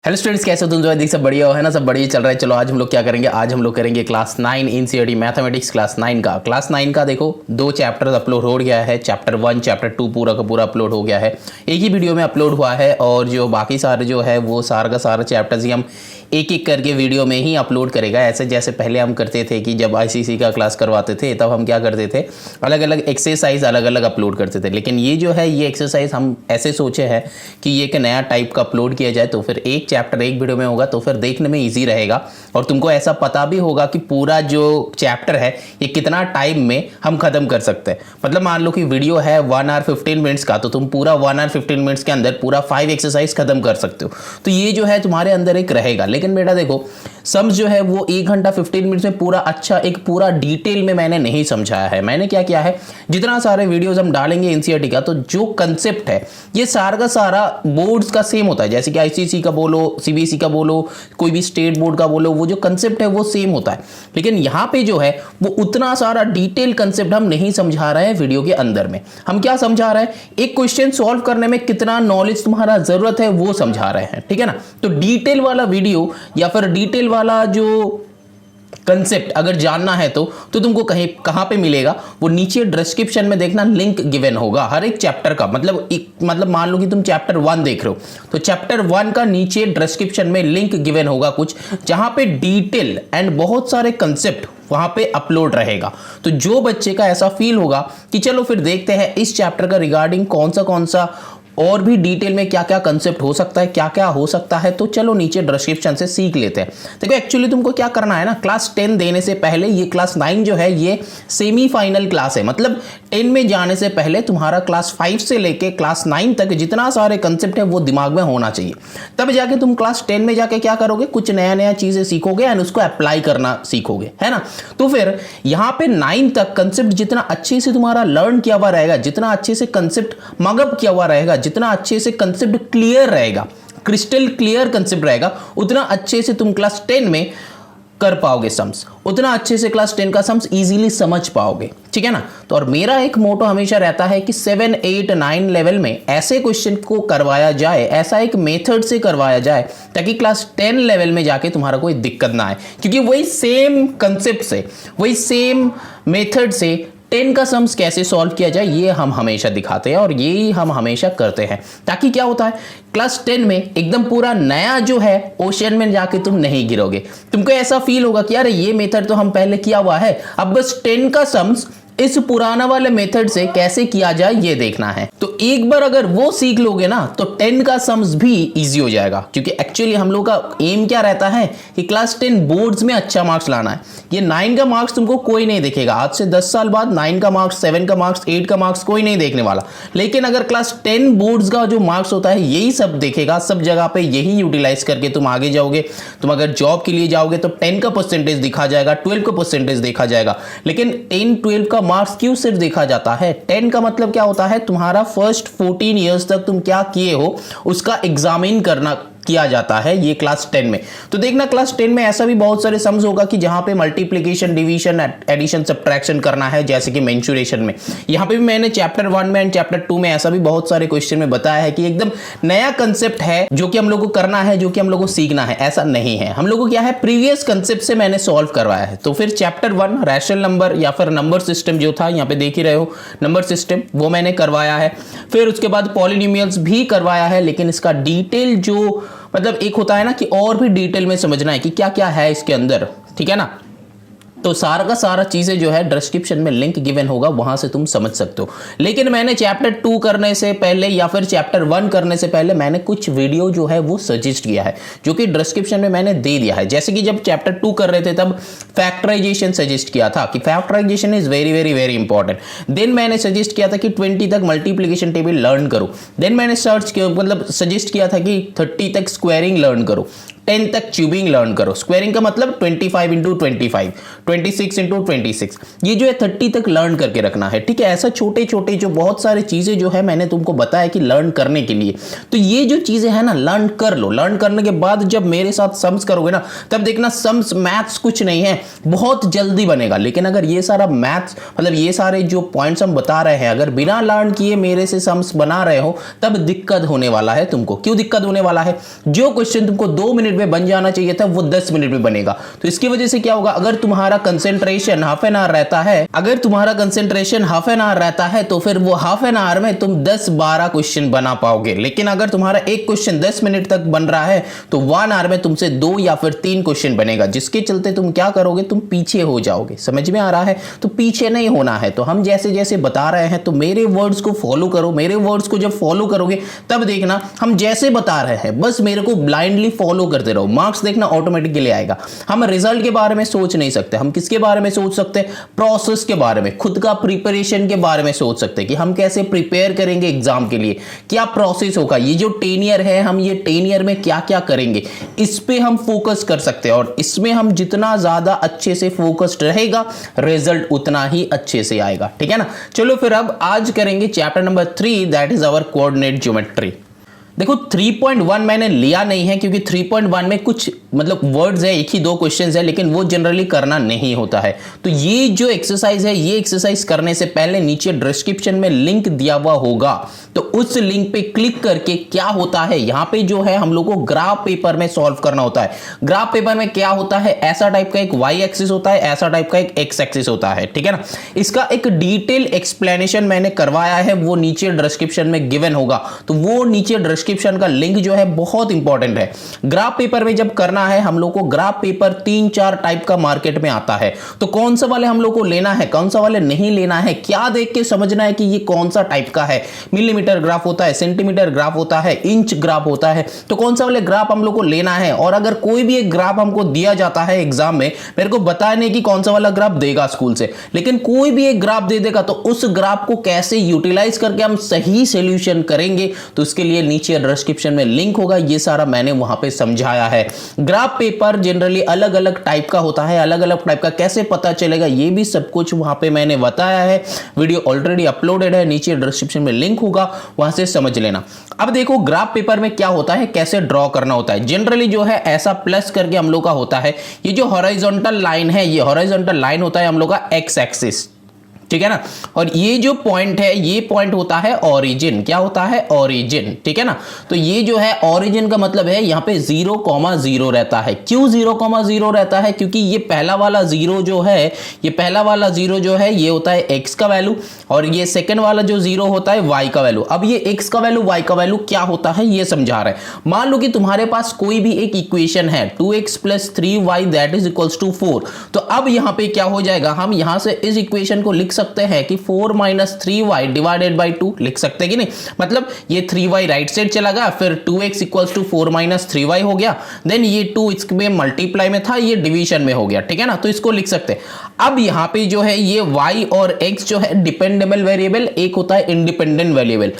Hello students, कैसे हो तुम? जो देख सब बढ़िया हो, है ना? सब बढ़िया चल रहा है। चलो आज हम लोग क्या करेंगे, आज हम लोग करेंगे क्लास 9 एनसीईआरटी मैथमेटिक्स क्लास 9 का देखो 2 चैप्टर अपलोड हो गया है। चैप्टर 1 चैप्टर 2 पूरा का पूरा अपलोड हो गया है, एक ही वीडियो में अपलोड हुआ है। और जो बाकी सारे जो है वो सारा का सारा चैप्टर्स ही हम एक एक करके वीडियो में ही अपलोड करेगा। ऐसे जैसे पहले हम करते थे कि जब आईसीसी का क्लास करवाते थे तब हम क्या करते थे, अलग अलग एक्सरसाइज अलग अलग अपलोड करते थे। लेकिन ये जो है ये एक्सरसाइज हम ऐसे सोचे हैं कि ये एक नया टाइप का अपलोड किया जाए, तो फिर एक चैप्टर एक वीडियो में होगा तो फिर देखने में ईजी रहेगा। और तुमको ऐसा पता भी होगा कि पूरा जो चैप्टर है ये कितना टाइम में हम खत्म कर सकते हैं। मतलब मान लो कि वीडियो है 1 आवर 15 मिनट्स का, तो तुम पूरा 1 आवर 15 मिनट्स के अंदर पूरा 5 एक्सरसाइज खत्म कर सकते हो। तो ये जो है तुम्हारे अंदर एक रहेगा। लेकिन बेटा देखो, सम्स जो है वो 1 घंटा 15 मिनट्स में पूरा अच्छा एक पूरा डिटेल में मैंने नहीं समझाया है। मैंने क्या किया है, जितना सारे वीडियोस हम डालेंगे एनसीईआरटी का, तो जो कंसेप्ट है ये सारा का सारा बोर्ड्स का सेम होता है। जैसे कि आईसीसी का बोलो, सीबीएसई का बोलो, कोई भी स्टेट बोर्ड का बोलो, वो जो कंसेप्ट है वो सेम होता है। लेकिन यहाँ पे जो है वो उतना सारा डिटेल कंसेप्ट हम नहीं समझा रहे हैं वीडियो के अंदर में। हम क्या समझा रहे हैं, एक क्वेश्चन सॉल्व करने में कितना नॉलेज तुम्हारा जरूरत है वो समझा रहे हैं, ठीक है ना? तो डिटेल वाला वीडियो या फिर डिटेल वाला जो कंसेप्ट अगर जानना है तो तुमको कहीं कहां पे मिलेगा, वो नीचे डिस्क्रिप्शन में देखना, लिंक गिवन होगा हर एक चैप्टर का। मतलब मान लो कि तुम चैप्टर 1 देख रहे हो तो चैप्टर 1 का नीचे डिस्क्रिप्शन में लिंक गिवन होगा कुछ, जहां पे डिटेल एंड बहुत सारे कंसेप्ट वहां पे अपलोड रहेगा। तो जो बच्चे का ऐसा फील होगा कि चलो फिर देखते हैं इस चैप्टर का रिगार्डिंग कौन सा और भी डिटेल में क्या क्या कंसेप्ट हो सकता है, क्या क्या हो सकता है, तो चलो नीचे डिस्क्रिप्शन से सीख लेते हैं। देखो एक्चुअली तुमको क्या करना है ना, क्लास 10 देने से पहले ये क्लास 9 जो है ये सेमीफाइनल क्लास है। मतलब 10 में जाने से पहले तुम्हारा क्लास 5 से लेके क्लास 9 तक जितना सारे कंसेप्ट है वो दिमाग में होना चाहिए। तब जाके तुम क्लास 10 में जाके क्या करोगे, कुछ नया नया चीजें सीखोगे एंड उसको अप्लाई करना सीखोगे, है ना? तो फिर यहाँ पे 9 तक कंसेप्ट जितना अच्छे से तुम्हारा लर्न किया हुआ रहेगा, जितना अच्छे से कंसेप्ट मगअप किया हुआ रहेगा, जितना अच्छे से कंसेप्ट क्लियर रहेगा, क्रिस्टल क्लियर कंसेप्ट रहेगा, उतना अच्छे से तुम क्लास 10 में कर पाओगे सम्स, उतना अच्छे से क्लास 10 का सम्स इजीली समझ पाओगे, ठीक है ना? तो और मेरा एक मोटो हमेशा रहता है कि 7, 8, 9 लेवल में ऐसे क्वेश्चन को करवाया जाए, ऐसा एक मेथड से करवाया जाए ताकि क्लास 10 लेवल में जाके तुम्हारा कोई दिक्कत ना आए। क्योंकि वही सेम कंसेप्ट से, वही सेम मेथड से 10 का सम्स कैसे सॉल्व किया जाए ये हम हमेशा दिखाते हैं और यही हम हमेशा करते हैं। ताकि क्या होता है, क्लास 10 में एकदम पूरा नया जो है ओशन में जाके तुम नहीं गिरोगे। तुमको ऐसा फील होगा कि यार ये मेथड तो हम पहले किया हुआ है, अब बस 10 का सम्स इस पुराना वाले मेथड से कैसे किया जाए ये देखना है। तो एक बार अगर वो सीख लोगे ना तो 10 का सम्स भी इजी हो जाएगा। क्योंकि एक्चुअली हम लोग का एम क्या रहता है कि क्लास 10 बोर्ड्स में अच्छा मार्क्स लाना है। ये 9 का मार्क्स तुमको कोई नहीं देखेगा। आज से 10 साल बाद 9 का मार्क्स, 7 का मार्क्स, 8 का मार्क्स कोई नहीं देखने वाला। लेकिन अगर क्लास 10 बोर्ड्स का जो मार्क्स होता है यही सब देखेगा, सब जगह पे यही यूटिलाइज करके तुम आगे जाओगे। तुम अगर जॉब के लिए जाओगे तो 10 का परसेंटेज दिखा जाएगा, 12 का परसेंटेज देखा जाएगा। लेकिन 10, 12 का मार्क्स क्यों सिर्फ देखा जाता है? 10 का मतलब क्या होता है, तुम्हारा फर्स्ट 14 इयर्स तक तुम क्या किए हो उसका एग्जामिन करना किया जाता है ये क्लास 10 में। तो देखना क्लास 10 में ऐसा भी बहुत सारे सम्स होगा कि जहां पे मल्टीप्लिकेशन, डिवीजन, एडिशन, सब्ट्रैक्शन करना है, जैसे कि मेंसुरेशन में। यहां पे भी मैंने चैप्टर 1 में एंड चैप्टर 2 में ऐसा भी बहुत सारे क्वेश्चन में बताया है कि एकदम नया कंसेप्ट है जो कि हम लोग को करना है, जो कि हम लोग को सीखना है। ऐसा नहीं है, हम लोग को क्या है, प्रीवियस कंसेप्ट से मैंने सॉल्व करवाया है। तो फिर चैप्टर 1 रैशनल नंबर या फिर नंबर सिस्टम जो था, यहाँ पे देख ही रहे हो नंबर सिस्टम, वो मैंने करवाया है। फिर उसके बाद पॉलिनोमियल्स भी करवाया है, लेकिन इसका डिटेल जो मतलब एक होता है ना कि और भी डिटेल में समझना है कि क्या क्या है इसके अंदर, ठीक है ना? तो सारा का सारा चीजें जो है डिस्क्रिप्शन में लिंक गिवन होगा, वहां से तुम समझ सकते हो। लेकिन मैंने चैप्टर 2 करने से पहले या फिर चैप्टर 1 करने से पहले मैंने कुछ वीडियो जो है वो सजेस्ट किया है, जो कि डिस्क्रिप्शन में मैंने दे दिया है। जैसे कि जब चैप्टर 2 कर रहे थे तब फैक्टराइजेशन सजेस्ट किया था कि factorisation is very very very important. Then मैंने सजेस्ट किया था कि 20 तक मल्टीप्लीकेशन टेबल लर्न करो। देन मैंने सजेस्ट किया था कि 30 तक स्क्वायरिंग लर्न करो। 10 तक क्यूबिंग लर्न करो। स्क्वायरिंग का मतलब 25 इंटू 25, 26 इंटू 26, ये जो है 30 तक लर्न करके रखना है, ठीक है। ऐसा छोटे छोटे जो बहुत सारे चीजें जो है मैंने तुमको बताया कि लर्न करने के लिए, तो ये जो चीजें है ना लर्न कर लो। लर्न करने के बाद जब मेरे साथ सम्स करोगे ना, तब देखना सम्स मैथ्स कुछ नहीं है, बहुत जल्दी बनेगा। लेकिन अगर ये सारा मैथ्स मतलब ये सारे जो पॉइंट्स हम बता रहे हैं, अगर बिना लर्न किए मेरे से सम्स बना रहे हो, तब दिक्कत होने वाला है तुमको। क्यों दिक्कत होने वाला है? जो क्वेश्चन तुमको 2 मिनट में बन जाना चाहिए था, वो 10 मिनट में बनेगा। तो इसकी वजह से क्या होगा, अगर तुम्हारा कंसेंट्रेशन हाफ एन आवर रहता है, अगर तुम्हारा कंसेंट्रेशन हाफ एन आवर रहता है, तो फिर वो हाफ एन आवर में तुम 10-12 क्वेश्चन बना पाओगे। लेकिन अगर तुम्हारा एक क्वेश्चन 10 मिनट तक बन रहा है, तो 1 आवर में तुमसे 2 या फिर 3 क्वेश्चन बनेगा, जिसके चलते तुम क्या करोगे, तुम पीछे हो जाओगे। समझ में आ रहा है? तो पीछे नहीं होना है। तो हम जैसे जैसे बता रहे हैं, तो मेरे वर्ड्स को फॉलो करो। मेरे वर्ड्स को जब फॉलो करोगे, तब देखना हम जैसे बता रहे हैं, बस मेरे को ब्लाइंडली फॉलो करते रहो, मार्क्स देखना ऑटोमेटिकली आएगा। हम रिजल्ट के बारे में सोच नहीं सकते। हम किसके बारे में सोच सकते हैं? प्रोसेस के बारे में, खुद का प्रिपरेशन के बारे में सोच सकते हैं कि हम कैसे प्रिपेयर करेंगे एग्जाम के लिए, क्या प्रोसेस होगा, ये जो 10 ईयर है, हम ये 10 ईयर में क्या क्या करेंगे, इस पे हम फोकस कर सकते हैं। और इसमें हम जितना ज्यादा अच्छे से फोकस्ड रहेगा, रिजल्ट उतना ही अच्छे से आएगा, ठीक है ना। चलो फिर अब आज करेंगे chapter number 3, that is our coordinate geometry. देखो 3.1 मैंने लिया नहीं है, क्योंकि 3.1 में कुछ मतलब वर्ड्स है, एक ही 2 क्वेश्चंस है, लेकिन वो जनरली करना नहीं होता है। तो ये जो एक्सरसाइज है, ये एक्सरसाइज करने से पहले नीचे डिस्क्रिप्शन में लिंक दिया हुआ होगा, तो उस लिंक पे क्लिक करके क्या होता है, यहां पे जो है हम लोग को ग्राफ पेपर में सॉल्व करना होता है। ग्राफ पेपर में क्या होता है, ऐसा टाइप का एक वाई एक्सिस होता है, ऐसा टाइप का एक एक्स एक्सिस होता है, ठीक है ना। इसका एक डिटेल एक्सप्लेनेशन मैंने करवाया है, वो नीचे डिस्क्रिप्शन में गिवन होगा, तो वो नीचे डिस्क्रिप्शन का लिंक जो है बहुत इंपॉर्टेंट है। ग्राफ पेपर में जब करना है, हम लोग को ग्राफ पेपर 3-4 टाइप का मार्केट में आता है, तो कौन सा वाले हम लोग को लेना है, कौन सा वाले नहीं लेना है, क्या देख के समझना है कि ये कौन सा टाइप का है। मिलीमीटर ग्राफ होता है, सेंटीमीटर ग्राफ होता है, इंच ग्राफ होता है, तो कौन सा वाले ग्राफ हम लोग को लेना है। और अगर कोई भी एक ग्राफ हमको दिया जाता है एग्जाम में, मेरे को बताने की कौन सा वाला ग्राफ देगा स्कूल से, लेकिन कोई भी एक ग्राफ दे देगा, तो उस ग्राफ को कैसे यूटिलाइज करके हम सही सॉल्यूशन करेंगे, तो उसके लिए नीचे डिस्क्रिप्शन में लिंक होगा, ये सारा मैंने वहां पे समझाया है। ग्राफ पेपर जनरली अलग अलग टाइप का होता है, अलग अलग टाइप का कैसे पता चलेगा, ये भी सब कुछ वहां पे मैंने बताया है। वीडियो ऑलरेडी अपलोडेड है, नीचे डिस्क्रिप्शन में लिंक होगा, वहां से समझ लेना। अब देखो ग्राफ पेपर में क्या होता है, कैसे ड्रॉ करना होता है। जनरली जो है ऐसा प्लस करके हम लोग का होता है, ये जो हॉरिजॉन्टल लाइन है, ये हॉरिजॉन्टल लाइन होता है हम लोग का एक्स एक्सिस, ठीक है ना। और ये जो पॉइंट है, ये पॉइंट होता है ओरिजिन। क्या होता है? ओरिजिन, ठीक है ना। तो ये जो है ओरिजिन का मतलब है यहाँ पे 0,0 रहता है। क्यों 0,0 रहता है? क्योंकि ये पहला वाला 0 जो है, ये पहला वाला 0 जो है, ये होता है x का वैल्यू, और ये सेकंड वाला जो 0 होता है y का वैल्यू। अब ये x का वैल्यू y का वैल्यू क्या होता है, ये समझा रहे हैं। मान लो कि तुम्हारे पास कोई भी एक इक्वेशन है 2x + 3y that is equals to 4। तो अब यहाँ पे क्या हो जाएगा, हम यहाँ से इस इक्वेशन को लिख सकते हैं कि 4 - 3y डिवाइडेड बाई 2 लिख सकते हैं कि नहीं। मतलब ये 3y राइट साइड चला गया, फिर 2x = 4 - 3y हो गया, देन ये 2 इसमें मल्टीप्लाई में था, ये डिवीजन में हो गया, ठीक है ना। तो इसको लिख सकते हैं। अब यहां पे जो है ये y और x जो है डिपेंडेबल वेरिएबल, एक होता है इंडिपेंडेंट वेरिएबल।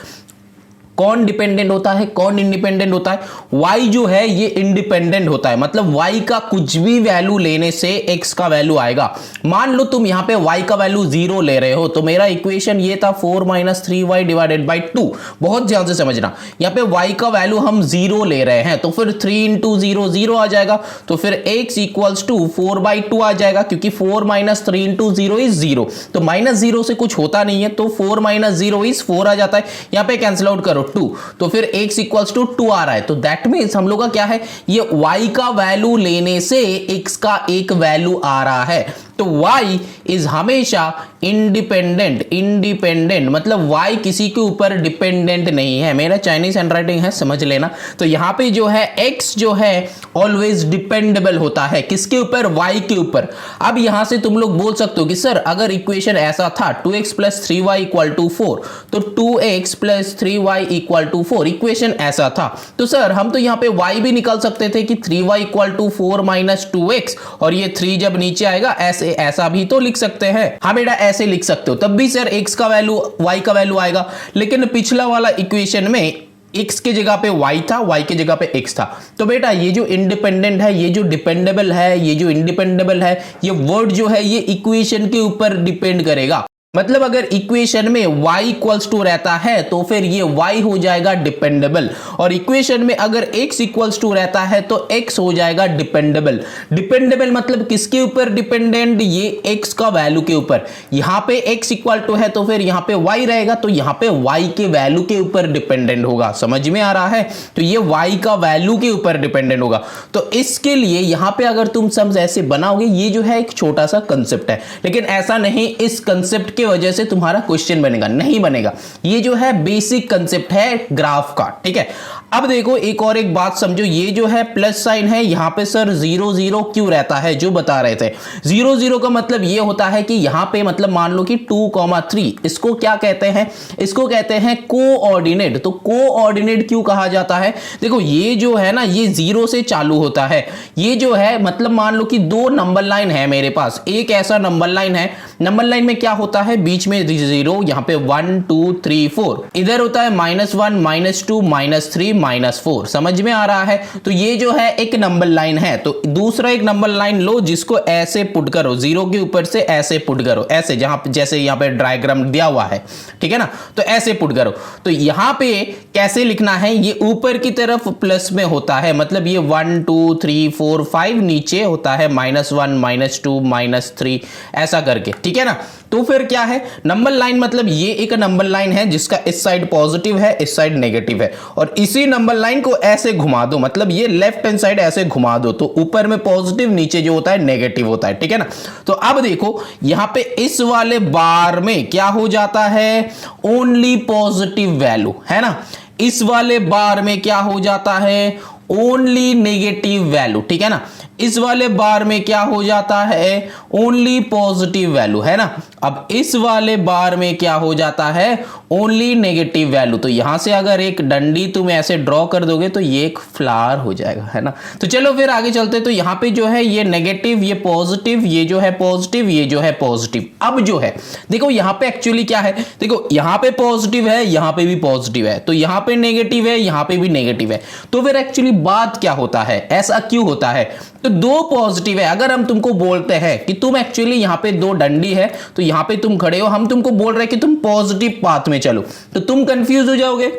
कौन डिपेंडेंट होता है, कौन इंडिपेंडेंट होता है? y जो है ये इंडिपेंडेंट होता है, मतलब y का कुछ भी वैल्यू लेने से x का वैल्यू आएगा। मान लो तुम यहाँ पे y का वैल्यू 0 ले रहे हो, तो मेरा इक्वेशन ये था 4 - 3y डिवाइडेड बाई 2। बहुत ध्यान से समझना, यहाँ पे y का वैल्यू हम 0 ले रहे हैं, तो फिर 3 × 0 0 आ जाएगा, तो फिर x = 4/2 आ जाएगा, क्योंकि 4 - 3 × 0 इज 0, तो -0 से कुछ होता नहीं है, तो 4 - 0 इज 4 आ जाता है। यहाँ पे कैंसिल आउट करो 2, तो फिर x = 2 आ रहा है। तो दैट मींस हम लोग का क्या है, ये y का वैल्यू लेने से x का एक वैल्यू आ रहा है। तो y इज हमेशा इंडिपेंडेंट, मतलब y किसी के ऊपर डिपेंडेंट नहीं है। मेरा चाइनीज हैंडराइटिंग है, समझ लेना। तो यहां पे जो है x जो है ऑलवेज डिपेंडेबल होता है, किसके ऊपर? y के ऊपर। अब यहां से तुम लोग बोल सकते हो कि सर अगर इक्वेशन ऐसा था 2x + 3y = 4, तो 2x + 3y = 4 इक्वेशन ऐसा था, तो सर हम तो यहां पे y भी निकाल सकते थे कि 3y = 4 - 2x, और ये 3 जब नीचे आएगा ऐसा भी तो लिख सकते हैं। हाँ बेटा ऐसे लिख सकते हो, तब भी सर x का वैल्यू y का वैल्यू आएगा। लेकिन पिछला वाला इक्वेशन में x के जगह पे y था, y के जगह पे x था। तो बेटा ये जो इंडिपेंडेंट है, ये जो डिपेंडेबल है, ये जो इंडिपेंडेबल है, ये वर्ड जो है ये इक्वेशन के ऊपर डिपेंड करेगा। मतलब अगर इक्वेशन में y इक्वल्स टू रहता है तो फिर ये y हो जाएगा डिपेंडेबल, और इक्वेशन में अगर x इक्वल्स टू रहता है तो x हो जाएगा डिपेंडेबल। डिपेंडेबल मतलब किसके ऊपर डिपेंडेंट, ये x का वैल्यू के ऊपर। यहां पे x इक्वल टू है तो फिर यहां पे y रहेगा, तो यहां पे y के वैल्यू के ऊपर डिपेंडेंट होगा। समझ में आ रहा है? तो ये y का वैल्यू के ऊपर डिपेंडेंट होगा। तो इसके लिए यहां पे अगर तुम सम्स ऐसे बनाओगे, ये जो है एक छोटा सा कंसेप्ट है, लेकिन ऐसा नहीं इस कंसेप्ट की वजह से तुम्हारा क्वेश्चन बनेगा, नहीं बनेगा। ये जो है बेसिक कंसेप्ट है ग्राफ का, ठीक है। अब देखो एक बात समझो, ये जो है प्लस साइन है, यहां पे सर 0 0 क्यों रहता है, जो बता रहे थे 0 0 का मतलब ये होता है कि यहां पे मतलब मान लो कि 2,3, इसको क्या कहते हैं, इसको कहते हैं कोऑर्डिनेट। तो कोऑर्डिनेट क्यों कहा जाता है, देखो ये जो है ना ये 0 से चालू होता है, ये जो है मतलब मान लो कि दो नंबर लाइन है मेरे पास, एक ऐसा नंबर लाइन है, नंबर लाइन में क्या होता है, बीच में 0, यहां पे 1 2 3 4, इधर होता है -1 -2 -3 -4। समझ में आ रहा है? तो ये जो है एक नंबर लाइन है। तो दूसरा एक नंबर लाइन लो जिसको ऐसे पुट करो, 0 के ऊपर से ऐसे पुट करो, ऐसे जहां जैसे यहां पे डायग्राम दिया हुआ है, ठीक है ना, तो ऐसे पुट करो। तो यहां पे कैसे लिखना है, ये ऊपर की तरफ प्लस में होता है, मतलब ये 1 2 3 4 5, नीचे होता है -1 -2 -3 ऐसा करके, ठीक है ना। तो फिर क्या है, नंबर लाइन मतलब ये एक नंबर लाइन है जिसका इस साइड पॉजिटिव है, इस साइड नेगेटिव है, और इसी नंबर लाइन को ऐसे घुमा दो, मतलब ये लेफ्ट हैंड साइड ऐसे घुमा दो, तो ऊपर में पॉजिटिव, नीचे जो होता है नेगेटिव होता है, ठीक है ना। तो अब देखो यहां पे इस वाले बार में क्या हो जाता है, ओनली पॉजिटिव वैल्यू, है ना। इस वाले बार में क्या हो जाता है, ओनली नेगेटिव वैल्यू, ठीक है ना। इस वाले बार में क्या हो जाता है, ओनली पॉजिटिव वैल्यू, है ना। अब इस वाले बार में क्या हो जाता है, ओनली नेगेटिव वैल्यू। तो यहां से अगर एक डंडी तुम ऐसे ड्रॉ कर दोगे तो ये एक फ्लावर हो जाएगा, है ना। तो चलो फिर आगे चलते। तो यहां पे जो है ये नेगेटिव, ये पॉजिटिव, ये जो है पॉजिटिव, ये जो है पॉजिटिव। अब जो है देखो यहां पे एक्चुअली क्या है, देखो यहां पे पॉजिटिव है, यहां पे भी पॉजिटिव है, तो यहां पे नेगेटिव है, यहां पे भी नेगेटिव है। तो फिर एक्चुअली बात क्या होता है, ऐसा क्यों होता है, तो दो पॉजिटिव है। अगर हम तुमको बोलते हैं कि तुम एक्चुअली यहां पे दो डंडी है, तो यहां पे तुम खड़े हो, हम तुमको बोल रहे हैं कि तुम पॉजिटिव पाथ में चलो, तो तुम कंफ्यूज हो जाओगे,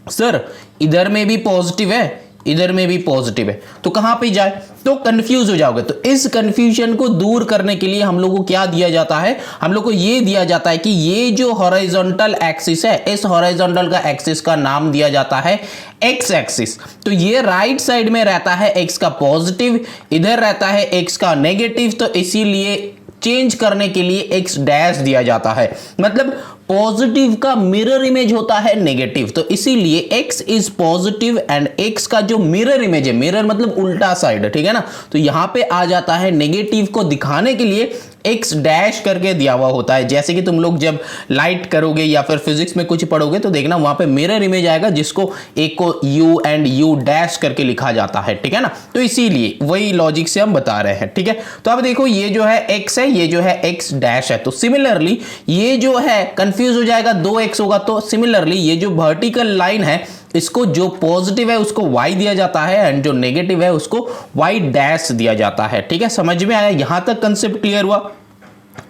सर इधर में भी पॉजिटिव है, इधर में भी पॉजिटिव है, तो कहां पे जाए, तो कंफ्यूज हो जाओगे। तो इस कंफ्यूजन को दूर करने के लिए हम लोग को क्या दिया जाता है, हम लोग को ये दिया जाता है कि ये जो हॉरिजॉन्टल एक्सिस है, इस हॉरिजॉन्टल का एक्सिस का नाम दिया जाता है एक्स एक्सिस। तो ये राइट साइड में रहता है एक्स का पॉजिटिव, इधर रहता है एक्स का नेगेटिव, तो इसीलिए चेंज करने के लिए एक्स डैश दिया जाता है। मतलब पॉजिटिव का मिरर इमेज होता है नेगेटिव, तो इसीलिए x is positive and x का जो मिरर इमेज है, मिरर मतलब उल्टा साइड, ठीक है ना, तो यहां पे आ जाता है नेगेटिव को दिखाने के लिए x डैश करके दिया हुआ होता है। जैसे कि तुम लोग जब लाइट करोगे या फिर फिजिक्स में कुछ पढ़ोगे तो देखना वहां पे मिरर इमेज आएगा जिसको एक को u एंड u डैश करके लिखा जाता है, ठीक है ना। तो इसीलिए वही लॉजिक से हम बता रहे हैं, ठीक है। तो अब देखो ये जो है x है, ये जो है x डैश है, तो सिमिलरली ये जो है कंफ्यूज हो जाएगा, 2x होगा, तो सिमिलरली ये जो वर्टिकल लाइन है इसको जो पॉजिटिव है उसको y दिया जाता है एंड जो नेगेटिव है उसको y डैश दिया जाता है, ठीक है। समझ में आया, यहां तक कंसेप्ट क्लियर हुआ।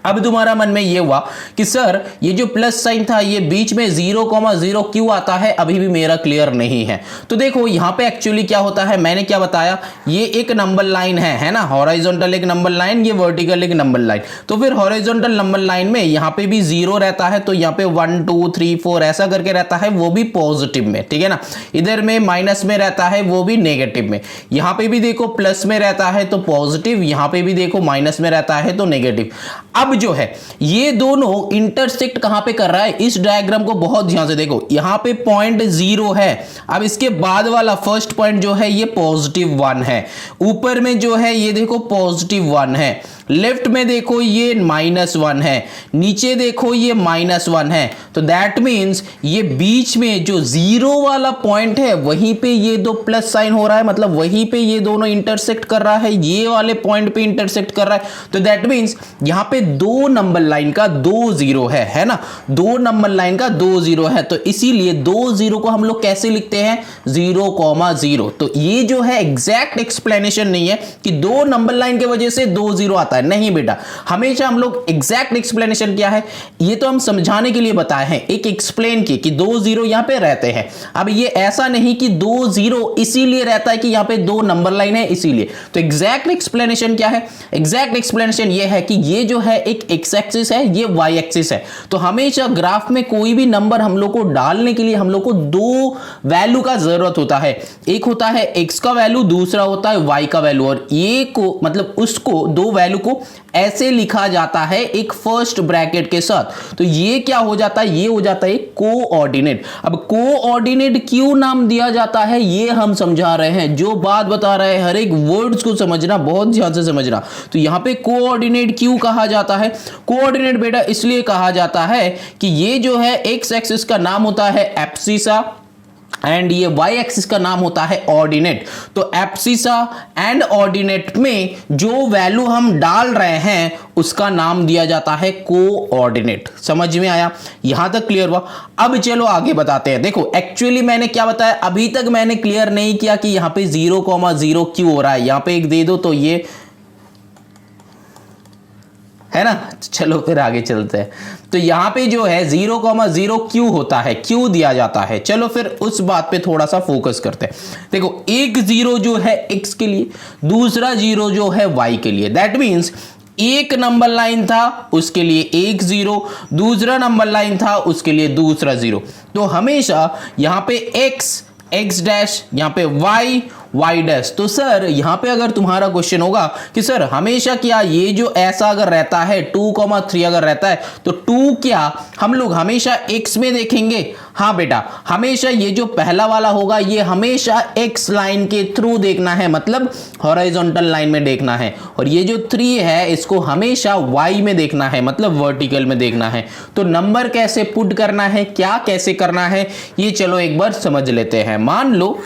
अब तुम्हारा मन में ये हुआ कि सर ये जो प्लस साइन था ये बीच में 0,0 क्यों आता है, अभी भी मेरा क्लियर नहीं है। तो देखो यहां पे एक्चुअली क्या होता है, मैंने क्या बताया, ये एक नंबर लाइन है ना, हॉरिजॉन्टल एक नंबर लाइन, ये वर्टिकल एक नंबर लाइन। तो फिर हॉरिजॉन्टल नंबर लाइन में यहां पे भी 0 रहता है, तो यहां पे 1 2 3 4 ऐसा करके रहता है, वो भी पॉजिटिव में, ठीक है ना। इधर में माइनस में रहता है, वो भी नेगेटिव में। यहां पे भी देखो प्लस में रहता है तो पॉजिटिव, यहां पे भी देखो माइनस में रहता है तो नेगेटिव। अब जो है ये दोनों इंटरसेक्ट कहां पे कर रहा है, इस डायग्राम को बहुत ध्यान से देखो, यहां पे पॉइंट 0 है। अब इसके बाद वाला फर्स्ट पॉइंट जो है ये पॉजिटिव 1 है, ऊपर में जो है ये देखो पॉजिटिव 1 है, लेफ्ट में देखो ये -1 है, नीचे देखो ये -1 है। तो दैट मींस ये बीच में जो 0 वाला पॉइंट है वहीं पे ये दो प्लस साइन हो रहा है, मतलब वहीं पे ये दोनों इंटरसेक्ट कर रहा है, ये वाले पॉइंट पे इंटरसेक्ट कर रहा है। तो दैट मींस यहां पे दो नंबर लाइन का 2 जीरो है ना, दो नंबर लाइन का 2 जीरो है, तो इसीलिए 2 जीरो को हम लोग कैसे लिखते हैं 0,0। तो ये जो है एग्जैक्ट एक्सप्लेनेशन नहीं है कि दो नंबर लाइन की वजह से 2 जीरो आता है, नहीं बेटा, हमेशा हम लोग एग्जैक्ट एक्सप्लेनेशन क्या है ये तो हम समझाने के लिए बताए हैं, एक एक्सप्लेन की कि 2 जीरो यहां पे रहते हैं। अब ये ऐसा नहीं कि 2 जीरो इसीलिए रहता है कि यहां पे दो नंबर लाइन है इसीलिए। तो एग्जैक्ट एक्सप्लेनेशन क्या है, एग्जैक्ट एक्सप्लेनेशन ये है कि ये जो है एक एक्स एक्सिस है, ये वाई एक्सिस है। तो हमेशा ग्राफ में कोई भी नंबर हम लोग को डालने के लिए हम लोग को दो वैल्यू का जरूरत होता है, एक होता है एक्स का वैल्यू, दूसरा होता है वाई का वैल्यू, और ये को मतलब उसको दो वैल्यू को ऐसे लिखा जाता है एक फर्स्ट ब्रैकेट के साथ। तो ये क्या हो जाता है, ये हो जाता है कोऑर्डिनेट। अब कोऑर्डिनेट क्यों नाम दिया जाता है ये हम समझा रहे हैं, जो बात बता रहे हैं हर एक वर्ड्स को समझना, बहुत ध्यान से समझना। तो यहां पे कोऑर्डिनेट क्यों कहा जाता है, कोऑर्डिनेट बेटा इसलिए कहा जाता है कि ये जो है एक्स एक्सिस का नाम होता है एब्सिसा एंड ये वाई एक्सिस का नाम होता है ऑर्डिनेट। तो एब्सिसा एंड ऑर्डिनेट में जो वैल्यू हम डाल रहे हैं उसका नाम दिया जाता है कोऑर्डिनेट। समझ में आया, यहां तक क्लियर हुआ। अब चलो आगे बताते हैं। देखो एक्चुअली मैंने क्या बताया, अभी तक मैंने क्लियर नहीं किया कि यहां पे 0,0 क्यों हो रहा है। यहां पे एक दे दो तो ये है ना, चलो फिर आगे चलते हैं। तो यहां पे जो है 0,0 क्यों होता है, क्यों दिया जाता है, चलो फिर उस बात पे थोड़ा सा फोकस करते हैं। देखो एक जीरो जो है x के लिए, दूसरा जीरो जो है y के लिए, दैट मीन्स एक नंबर लाइन था उसके लिए एक जीरो, दूसरा नंबर लाइन था उसके लिए दूसरा जीरो। तो हमेशा यहां पे x डैश, यहां पे y डैश। तो सर यहां पे अगर तुम्हारा क्वेश्चन होगा कि सर हमेशा क्या ये जो ऐसा अगर रहता है 2,3 अगर रहता है तो 2 क्या हम लोग हमेशा x में देखेंगे। हाँ बेटा, हमेशा ये जो पहला वाला होगा ये हमेशा x लाइन के थ्रू देखना है, मतलब हॉरिजॉन्टल लाइन में देखना है, और ये जो 3 है इसको हमेशा y में देखना है, मतलब वर्टिकल में देखना है। तो नंबर कैसे पुट करना है, क्या कैसे करना है, ये चलो एक बार समझ लेते हैं। मान लो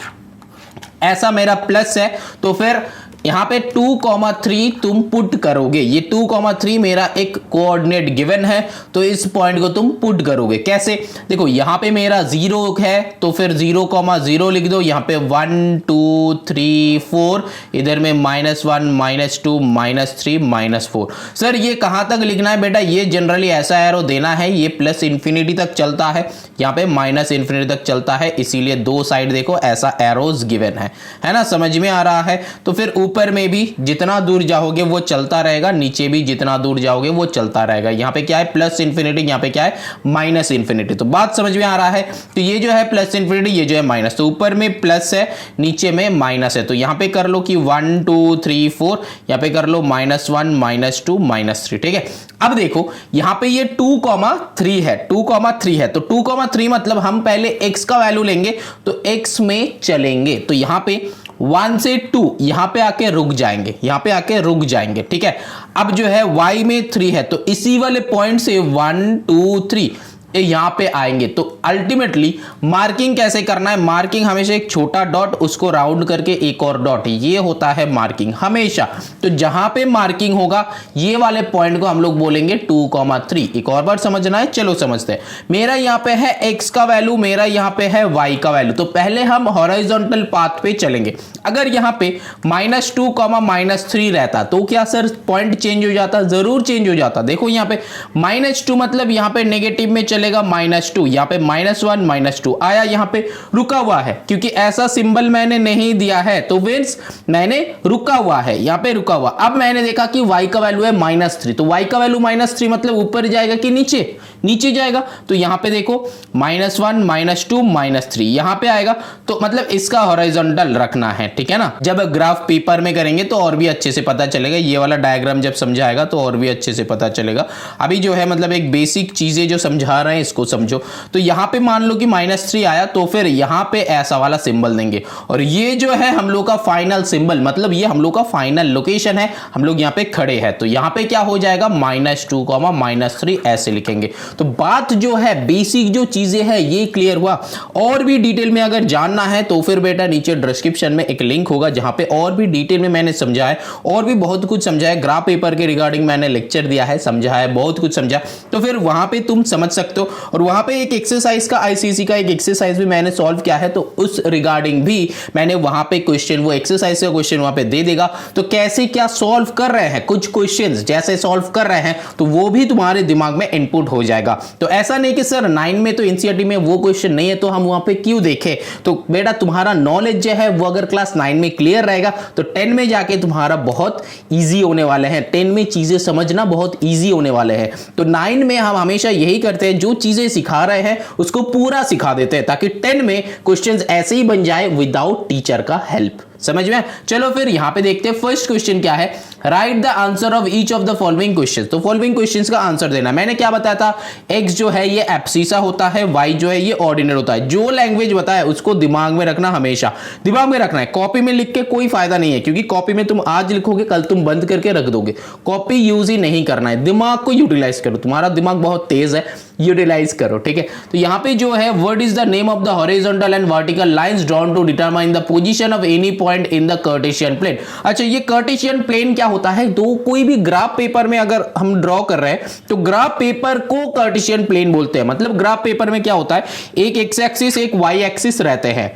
ऐसा मेरा प्लस है, तो फिर यहां पे 2,3 तुम पुट करोगे, ये 2,3 मेरा एक कोऑर्डिनेट गिवन है, तो इस पॉइंट को तुम पुट करोगे कैसे। देखो यहां पे मेरा 0 है तो फिर 0,0 लिख दो, यहां पे 1 2 3 4, इधर में -1 -2 -3 -4। सर ये कहां तक लिखना है बेटा, ये जनरली ऐसा एरो देना है, ये प्लस इन्फिनिटी तक चलता है, यहाँ पे माइनस इन्फिनिटी तक चलता है, इसीलिए दो साइड देखो ऐसा एरोज गिवन है ना, समझ में आ रहा है। तो फिर ऊपर में भी जितना दूर जाओगे वो चलता रहेगा, नीचे भी जितना दूर जाओगे वो चलता रहेगा। यहाँ पे क्या है प्लस इन्फिनिटी, यहाँ पे क्या है माइनस इन्फिनिटी। तो बात समझ में आ रहा है। तो ये जो है प्लस इन्फिनिटी, ये जो है माइनस, तो ऊपर में प्लस है नीचे में माइनस है। तो यहाँ पे कर लो कि 1 2 3 4, यहाँ पे कर लो -1 -2 -3, ठीक है। अब देखो यहाँ पे ये 2,3 है, 2,3 है, तो 2,3 मतलब हम पहले x का वैल्यू लेंगे तो x में चलेंगे, तो यहाँ पे 1 से 2 यहां पे आके रुक जाएंगे, यहां पे आके रुक जाएंगे, ठीक है। अब जो है y में 3 है तो इसी वाले पॉइंट से 1 2 3 यहां पे आएंगे। तो अल्टीमेटली मार्किंग कैसे करना है, मार्किंग हमेशा एक छोटा डॉट उसको राउंड करके एक और डॉट, ये होता है मार्किंग हमेशा। तो जहां पे मार्किंग होगा ये वाले पॉइंट को हम लोग बोलेंगे 2,3। एक और बार समझना है, चलो समझते हैं। मेरा यहाँ पे है x का वैल्यू, मेरा यहाँ पे है y का वैल्यू, तो पहले हम हॉरिजॉन्टल पाथ पे चलेंगे। अगर यहाँ पे -2, -3 रहता तो क्या सर पॉइंट चेंज हो जाता, जरूर चेंज हो जाता। देखो यहाँ पे -2 मतलब यहाँ पे नेगेटिव में चलेगा -2, यहाँ पे -1 -2 आया, यहाँ पे रुका हुआ है क्योंकि ऐसा सिंबल मैंने नहीं दिया है, तो मींस मैंने रुका हुआ है, यहाँ पे रुका हुआ। अब मैंने देखा कि y का वैल्यू है -3, तो y का वैल्यू -3 मतलब ऊपर जाएगा कि नीचे, नीचे जाएगा। तो यहाँ पे देखो -1 -2 -3 यहाँ पे आएगा, तो मतलब इसका हॉरिजॉन्टल रखना है, ठीक है ना। जब ग्राफ पेपर में करेंगे तो और भी अच्छे से पता चलेगा, ये वाला डायग्राम जब समझाएगा तो और भी अच्छे से पता चलेगा। अभी जो है मतलब एक बेसिक चीजें जो समझा रहे हैं इसको समझो। तो यहाँ पे मान लो कि -3 आया तो फिर यहाँ पे ऐसा वाला सिंबल देंगे, और ये जो है हम लोग का फाइनल सिंबल, मतलब ये हम लोग का फाइनल लोकेशन है, हम लोग यहाँ पे खड़े हैं। तो यहाँ पे क्या हो जाएगा -2, -3 ऐसे लिखेंगे। तो बात जो है बेसिक जो चीजें हैं ये क्लियर हुआ। और भी डिटेल में अगर जानना है तो फिर बेटा नीचे डिस्क्रिप्शन में एक लिंक होगा जहां पे और भी डिटेल में मैंने समझा है, और भी बहुत कुछ समझा है, ग्राफ पेपर के रिगार्डिंग मैंने लेक्चर दिया है, समझा है, बहुत कुछ समझा। तो फिर वहां पे तुम समझ सकते हो। और वहां पे एक एक्सरसाइज का आईसीएसई का एक एक्सरसाइज भी मैंने सॉल्व किया है, तो उस रिगार्डिंग भी मैंने वहां पे क्वेश्चन, वो एक्सरसाइज का क्वेश्चन वहां पे दे देगा। तो कैसे क्या सॉल्व कर रहे हैं, कुछ क्वेश्चंस जैसे सॉल्व कर रहे हैं तो वो भी तुम्हारे दिमाग में इनपुट हो जाएगा। तो ऐसा नहीं कि सर 9 में तो एनसीईआरटी में वो क्वेश्चन नहीं है तो हम वहां पे क्यों देखें। तो बेटा तुम्हारा नॉलेज जो है वो अगर क्लास 9 में क्लियर रहेगा तो 10 में जाके तुम्हारा बहुत इजी होने वाले हैं। 10 में चीजें समझना बहुत इजी होने वाले हैं। तो 9 में हम हमेशा यही करते हैं, जो चीजें सिखा रहे हैं उसको पूरा सिखा देते हैं ताकि 10 में क्वेश्चंस ऐसे ही बन जाए विदाउट टीचर का हेल्प। समझ में? चलो फिर यहां पे देखते हैं फर्स्ट क्वेश्चन क्या है। Right the answer of each of the following question. तो फॉलोइंग क्वेश्चंस का आंसर देना। मैंने क्या बताया था, एक्स जो है ये एब्सिसा होता है, वाई जो है ये ऑर्डिनल होता है। जो लैंग्वेज बताया उसको दिमाग में रखना, हमेशा दिमाग में रखना है। कॉपी में लिख के कोई फायदा नहीं है, क्योंकि कॉपी में तुम आज लिखोगे कल तुम बंद करके रख दोगे। कॉपी यूज ही नहीं करना है, दिमाग को यूटिलाइज करो। तुम्हारा दिमाग बहुत तेज है, यूटिलाइज करो, ठीक है। तो यहां पे जो है what is the name of the horizontal and vertical lines drawn to determine the position of any point in the Cartesian plane. अच्छा, ये कार्टेशियन प्लेन क्या होता है? तो कोई भी ग्राफ पेपर में अगर हम ड्रॉ कर रहे हैं तो ग्राफ पेपर को कार्टेशियन प्लेन बोलते हैं। मतलब ग्राफ पेपर में क्या होता है, एक एक्स एक्सिस एक वाई एक्सिस रहते हैं।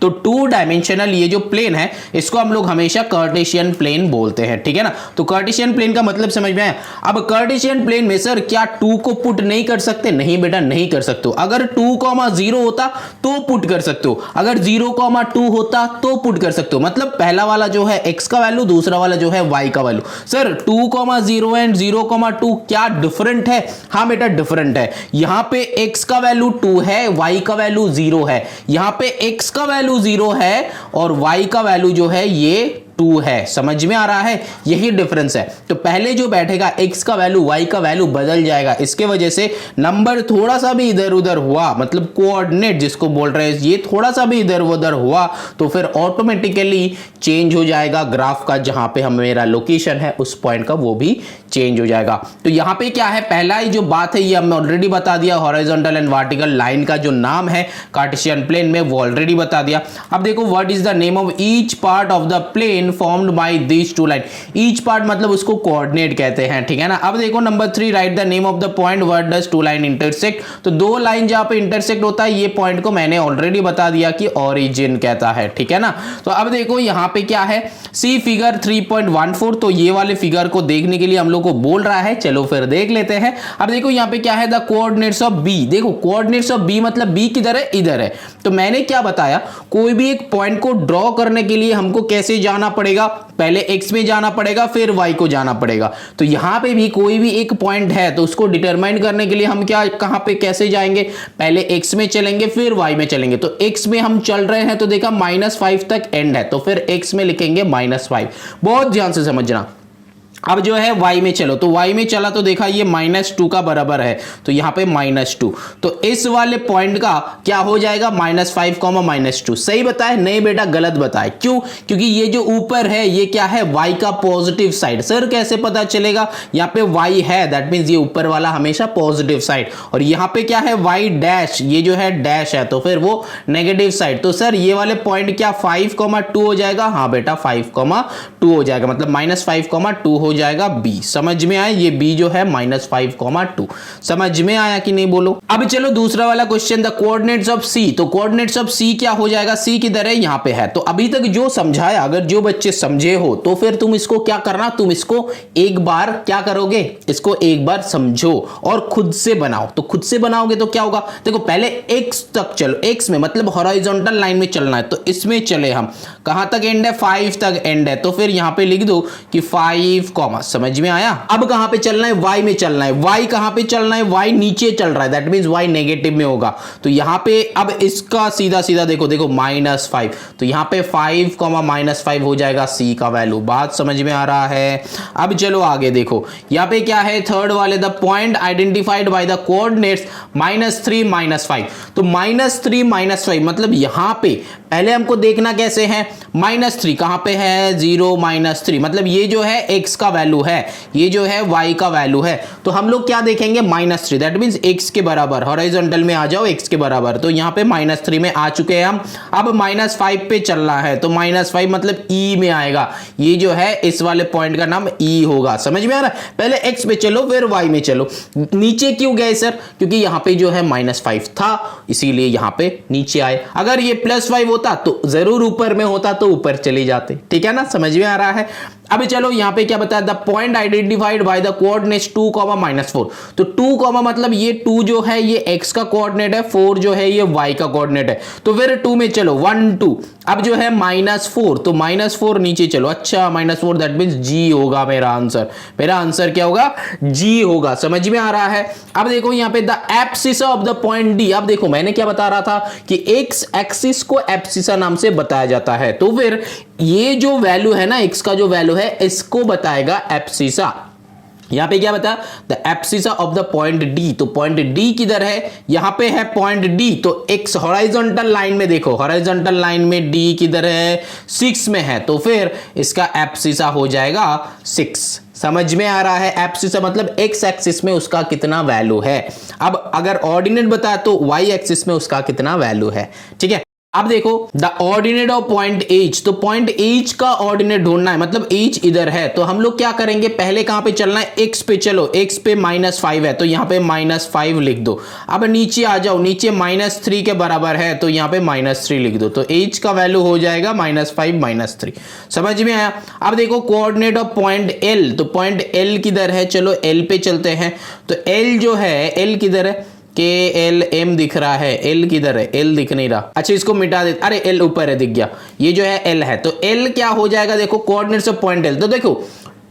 तो 2 डायमेंशनल ये जो प्लेन है इसको हम लोग हमेशा कार्टेशियन प्लेन बोलते हैं, ठीक है ना। तो कार्टेशियन प्लेन का मतलब समझ में आया। अब कार्टेशियन प्लेन में सर क्या 2 को पुट नहीं कर सकते? नहीं बेटा, नहीं कर सकते हो। अगर 2,0 होता तो पुट कर सकते हो, अगर 0,2 होता तो पुट कर सकते हो। मतलब पहला वाला जो है x का वैल्यू, दूसरा वाला जो है y का वैल्यू। सर 2,0 एंड 0,2 क्या डिफरेंट है? हाँ बेटा डिफरेंट है। यहां पे x का वैल्यू 2 है, y का वैल्यू 0 है। यहां पे x का वैल्यू 0 है और y का वैल्यू जो है ये 2 है। समझ में आ रहा है? यही डिफरेंस है। तो पहले जो बैठेगा x का वैल्यू y का वैल्यू बदल जाएगा। इसके वजह से नंबर थोड़ा सा भी इधर उधर हुआ, मतलब कोऑर्डिनेट जिसको बोल रहे हैं, ये थोड़ा सा भी इधर उधर हुआ तो फिर ऑटोमेटिकली चेंज हो जाएगा ग्राफ का। जहां पे हम मेरा लोकेशन है उस पॉइंट का वो भी चेंज हो जाएगा। तो यहां पे क्या है, पहला ही जो बात है ये हमने ऑलरेडी बता दिया। हॉरिजॉन्टल एंड वर्टिकल लाइन का जो नाम है कार्टेशियन प्लेन में वो ऑलरेडी बता दिया। अब देखो what is the name of each part of the plane formed by these 2 line. Each part मतलब उसको कोऑर्डिनेट कहते हैं, ठीक है ना। अब देखो number 3, write the name of the point where does 2 line intersect. तो 2 लाइन जहां पे इंटरसेक्ट होता है ये पॉइंट को मैंने ऑलरेडी बता दिया कि ओरिजिन कहता है, ठीक है ना। तो अब देखो यहां पे क्या है, सी फिगर 3.14। तो ये वाले फिगर को देखने के लिए हम लोग को बोल रहा है, चलो फिर देख लेते हैं। अब देखो यहां पे क्या है, द कोऑर्डिनेट्स ऑफ बी। देखो कोऑर्डिनेट्स ऑफ बी मतलब बी किधर है, इधर है। तो मैंने क्या बताया, कोई भी एक पॉइंट को ड्रॉ करने के लिए हमको कैसे जाना पड़ेगा, पहले x में जाना पड़ेगा फिर y को जाना पड़ेगा। तो यहां पे भी कोई भी एक पॉइंट है तो उसको डिटरमाइन करने के लिए हम क्या, कहां पे कैसे जाएंगे, पहले x में चलेंगे फिर y में चलेंगे। तो x में हम चल रहे हैं तो देखा -5 तक एंड है, तो फिर x में लिखेंगे -5। बहुत ध्यान से समझना। अब जो है y में चलो, तो y में चला तो देखा ये -2 का बराबर है, तो यहां पे -2। तो इस वाले पॉइंट का क्या हो जाएगा, -5, -2। सही बताए? नहीं बेटा गलत बताए। क्यों? क्योंकि ये जो ऊपर है ये क्या है, y का पॉजिटिव साइड। सर कैसे पता चलेगा, यहाँ पे y है, दैट मींस ये ऊपर वाला हमेशा पॉजिटिव साइड, और यहाँ पे क्या है y डैश, ये जो है डैश है तो फिर वो नेगेटिव साइड। तो सर ये वाले पॉइंट क्या 5,2 हो जाएगा? हाँ बेटा 5,2 हो जाएगा, मतलब -5,2 हो जाएगा बी। समझ में आया? ये बी जो है -5,2। समझ में आया कि नहीं बोलो। अब चलो दूसरा वाला क्वेश्चन, द कोऑर्डिनेट्स ऑफ सी। तो कोऑर्डिनेट्स ऑफ सी क्या हो जाएगा, सी किधर है, यहां पे है। तो अभी तक जो समझाया, अगर जो बच्चे समझे हो तो फिर तुम इसको क्या करना, तुम इसको एक बार क्या करोगे, इसको एक बार समझो और खुद से बनाओ। तो खुद से बनाओगे तो क्या होगा, देखो पहले x तक चलो, x में मतलब हॉरिजॉन्टल लाइन में चलना है, तो इसमें चले हम, कहां तक एंड है, 5 तक एंड है। तो फिर यहां पे लिख दो कि 5, समझ में आया। अब कहां पे चलना है, y में चलना है। y कहां पे चलना है, y नीचे चल रहा है, दैट मींस y नेगेटिव में होगा। तो यहां पे अब इसका सीधा सीधा देखो -5, तो यहां पे 5, -5 हो जाएगा c का वैल्यू। बात समझ में आ रहा है? अब चलो आगे देखो, यहां पे क्या है, थर्ड वाले, the point identified by the coordinates -3, -5। तो -3, -5 मतलब यहां पे पहले हमको देखना कैसे है, -3 कहां पे है, 0 -3 मतलब ये जो है x का वैल्यू है, ये जो है y का वैल्यू है। तो हम लोग क्या देखेंगे, -3 दैट मींस x के बराबर, हॉरिजॉन्टल में आ जाओ x के बराबर। तो यहां पे -3 में आ चुके हैं हम। अब -5 पे चलना है, तो -5 मतलब e में आएगा। ये जो है इस वाले पॉइंट का नाम e होगा। समझ में आ रहा है? पहले x पे चलो फिर y में चलो। नीचे क्यों गए सर? क्योंकि यहां पे जो है -5 था, इसीलिए यहां पे नीचे आए। अगर ये +5 होता तो जरूर ऊपर में होता, तो ऊपर चले जाते। ठीक है ना, समझ में आ रहा है? अभी चलो यहां पे क्या बताया, the point identified by the coordinates 2, -4। तो 2, मतलब ये 2 जो है ये x का कोऑर्डिनेट है, 4 जो है ये y का कोऑर्डिनेट है। तो फिर 2 में चलो, 1 2। अब जो है -4, तो -4 नीचे चलो। अच्छा -4 दैट मींस g होगा मेरा आंसर। मेरा आंसर क्या होगा, g होगा। समझ में आ रहा है? अब देखो यहां पे the abscissa of the point d। अब देखो मैंने क्या बता रहा था कि x एक्सिस को एब्सिसा नाम से बताया जाता है। तो फिर ये जो वैल्यू है ना, x का जो वैल्यू है इसको बताएगा एब्सिसा। यहां पे क्या बता, the abscissa of the point D। तो पॉइंट D किधर है, यहां पे है पॉइंट D। तो x हॉरिजॉन्टल लाइन में देखो, हॉरिजॉन्टल लाइन में D किधर है, 6 में है। तो फिर इसका एब्सिसा हो जाएगा 6। समझ में आ रहा है? एब्सिसा मतलब x एक्सिस में उसका कितना वैल्यू है। अब अगर ऑर्डिनेट बताया तो y एक्सिस में उसका कितना वैल्यू है। ठीक है, अब देखो the ordinate of point H। तो पॉइंट H का ऑर्डिनेट ढूंढना है, मतलब H इधर है। तो हम लोग क्या करेंगे, पहले कहां पे चलना है, x पे चलो। x पे -5 है, तो यहां पे -5 लिख दो। अब नीचे आ जाओ, नीचे -3 के बराबर है, तो यहां पे -3 लिख दो। तो H का वैल्यू हो जाएगा -5 -3। समझ में आया? अब देखो कोऑर्डिनेट ऑफ पॉइंट L। तो पॉइंट L किधर है, चलो L पे चलते हैं। तो L जो है, L किधर है, KLM दिख रहा है, L किधर है, L दिख नहीं रहा। अच्छा इसको मिटा दे, अरे L ऊपर है, दिख गया। ये जो है L है। तो L क्या हो जाएगा, देखो कोऑर्डिनेट्स ऑफ पॉइंट L। तो देखो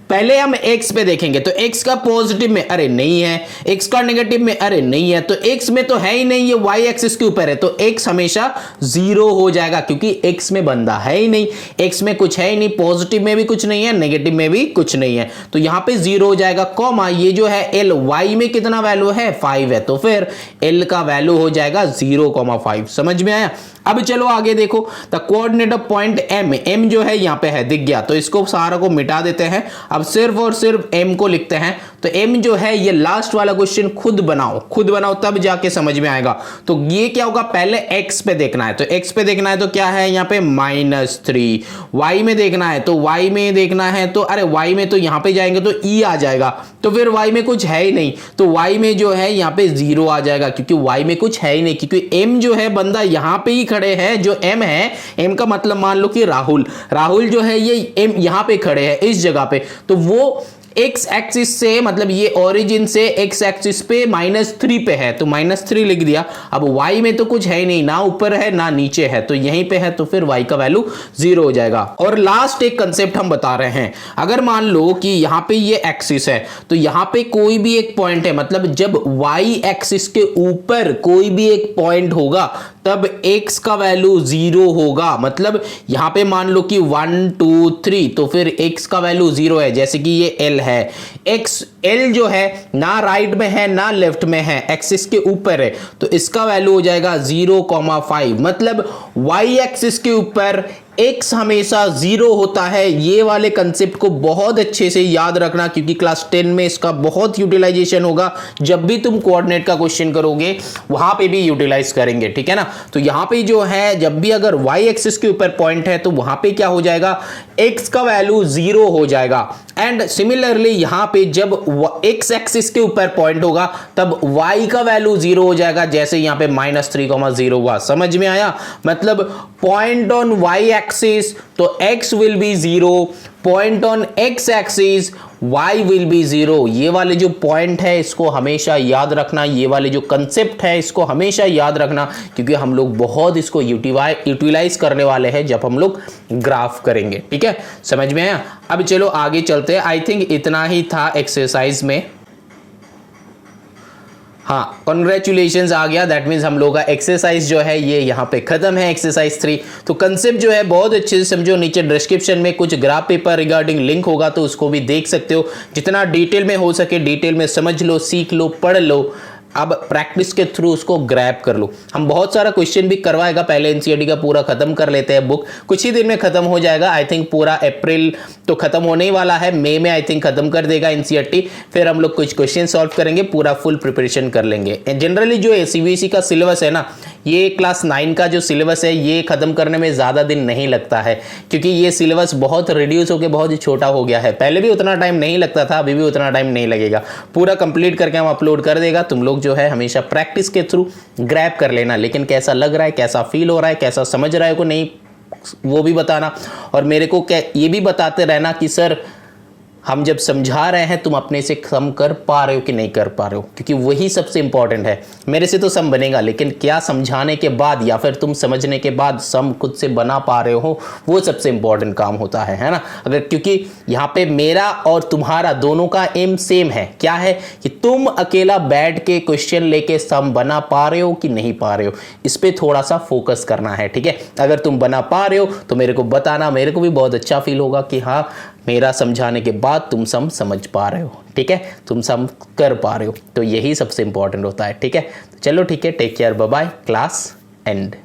पहले हम x पे देखेंगे, तो x का पॉजिटिव में अरे नहीं है, x का नेगेटिव में अरे नहीं है, तो x में तो है ही नहीं, ये y एक्सिस के ऊपर है। तो x हमेशा 0 हो जाएगा, क्योंकि x में बंदा है ही नहीं, x में कुछ है ही नहीं, पॉजिटिव में भी कुछ नहीं है, नेगेटिव में भी कुछ नहीं है। तो यहां पे 0 हो जाएगा। कॉमा ये जो है L, y में कितना वैल्यू है, 5 है। तो फिर L का वैल्यू हो जाएगा 0,5। समझ में आया? अब चलो आगे देखो, the coordinate of point M। M जो है यहां पे है, दिख गया। तो इसको सारा को मिटा देते हैं। अब सिर्फ और सिर्फ M को लिखते हैं। तो M जो है, ये लास्ट वाला क्वेश्चन खुद बनाओ तब जाके समझ में आएगा। तो ये क्या होगा, पहले x पे देखना है। तो x पे देखना है तो क्या है यहाँ पे -3। y में देखना है, तो y में देखना है तो अरे y में तो यहां पे जाएंगे तो e आ जाएगा। तो फिर y में कुछ है ही नहीं, तो y में जो है यहाँ पे 0 आ जाएगा, क्योंकि y में कुछ है ही नहीं। क्योंकि M जो है बंदा यहाँ पे ही खड़े हैं, जो M है, M का मतलब मान लो कि राहुल जो है ये M यहाँ पे खड़े हैं इस जगह पे। तो वो x एक्सिस से, मतलब ये ओरिजिन से x एक्सिस पे -3 पे है, तो -3 लिख दिया। अब y में तो कुछ है ही नहीं, ना ऊपर है ना नीचे है, तो यहीं पे है। तो फिर y का वैल्यू 0 हो जाएगा। और लास्ट एक कंसेप्ट हम बता रहे हैं, अगर मान लो कि यहाँ पे ये एक्सिस है, तो यहाँ पे कोई भी एक पॉइंट है, मतलब जब y एक्सिस के ऊपर कोई भी एक पॉइंट होगा तब x का वैल्यू 0 होगा। मतलब यहाँ पे मान लो कि 1 2 3, तो फिर x का वैल्यू 0 है। जैसे कि ये L है, x L जो है ना राइट में है ना लेफ्ट में है, एक्सिस के ऊपर है, तो इसका वैल्यू हो जाएगा 0,5। मतलब y एक्सिस के ऊपर x हमेशा 0 होता है। ये वाले कंसेप्ट को बहुत अच्छे से याद रखना, क्योंकि क्लास 10 में इसका बहुत यूटिलाइजेशन होगा। जब भी तुम कोऑर्डिनेट का क्वेश्चन करोगे वहां पे भी यूटिलाइज करेंगे, ठीक है ना। तो यहां पे जो है, जब भी अगर y एक्सिस के ऊपर पॉइंट है तो वहां पे क्या हो जाएगा, x का वैल्यू 0 हो जाएगा। एंड सिमिलरली यहां पे जब x एक्सिस के ऊपर पॉइंट होगा तब y का वैल्यू 0 हो जाएगा, जैसे यहां पे -3,0 हुआ। समझ में आया? मतलब पॉइंट ऑन y एक्सिस तो x will be 0, point on x axis y will be 0। ये वाले जो पॉइंट है इसको हमेशा याद रखना, ये वाले जो कंसेप्ट है इसको हमेशा याद रखना, क्योंकि हम लोग बहुत इसको यूटिलाइज करने वाले हैं जब हम लोग ग्राफ करेंगे। ठीक है, समझ में आया? अब चलो आगे चलते हैं। आई थिंक इतना ही था एक्सरसाइज में। हाँ, कॉन्ग्रेचुलेशंस आ गया। दैट मीन्स हम लोग का एक्सरसाइज जो है ये यहाँ पे खत्म है, एक्सरसाइज 3। तो कंसेप्ट जो है बहुत अच्छे से समझो। नीचे डिस्क्रिप्शन में कुछ ग्राफ पेपर रिगार्डिंग लिंक होगा, तो उसको भी देख सकते हो। जितना डिटेल में हो सके डिटेल में समझ लो, सीख लो, पढ़ लो। अब प्रैक्टिस के थ्रू उसको ग्रैब कर लो। हम बहुत सारा क्वेश्चन भी करवाएगा, पहले एनसीईआरटी का पूरा खत्म कर लेते हैं बुक, कुछ ही दिन में खत्म हो जाएगा। आई थिंक पूरा अप्रैल तो खत्म होने ही वाला है, मई में आई थिंक खत्म कर देगा एनसीईआरटी। फिर हम लोग कुछ क्वेश्चन सॉल्व करेंगे, पूरा फुल प्रिपरेशन कर लेंगे। जनरली जो सीबीएसई का सिलेबस है ना, ये क्लास 9 का जो सिलेबस है ये खत्म करने में ज़्यादा दिन नहीं लगता है, क्योंकि ये सिलेबस बहुत रिड्यूस होकर बहुत ही छोटा हो गया है। पहले भी उतना टाइम नहीं लगता था, अभी भी उतना टाइम नहीं लगेगा। पूरा कंप्लीट करके हम अपलोड कर देगा। तुम लोग जो है हमेशा प्रैक्टिस के थ्रू ग्रैब कर लेना, लेकिन कैसा लग रहा है, कैसा फील हो रहा है, कैसा समझ रहा है को नहीं, वो भी बताना। और मेरे को ये भी बताते रहना कि सर हम जब समझा रहे हैं तुम अपने से सम कर पा रहे हो कि नहीं कर पा रहे हो, क्योंकि वही सबसे इंपॉर्टेंट है। मेरे से तो सम बनेगा, लेकिन क्या समझाने के बाद या फिर तुम समझने के बाद सम खुद से बना पा रहे हो, वो सबसे इंपॉर्टेंट काम होता है ना। अगर क्योंकि यहाँ पे मेरा और तुम्हारा दोनों का एम सेम है, क्या है कि तुम अकेला बैठ के क्वेश्चन लेके सम बना पा रहे हो कि नहीं पा रहे हो, इस पर थोड़ा सा फोकस करना है, ठीक है। अगर तुम बना पा रहे हो तो मेरे को बताना, मेरे को भी बहुत अच्छा फील होगा कि हाँ मेरा समझाने के बाद तुम सम समझ पा रहे हो, ठीक है, तुम सम कर पा रहे हो। तो यही सबसे इंपॉर्टेंट होता है, ठीक है। तो चलो ठीक है, take care, bye bye, class and.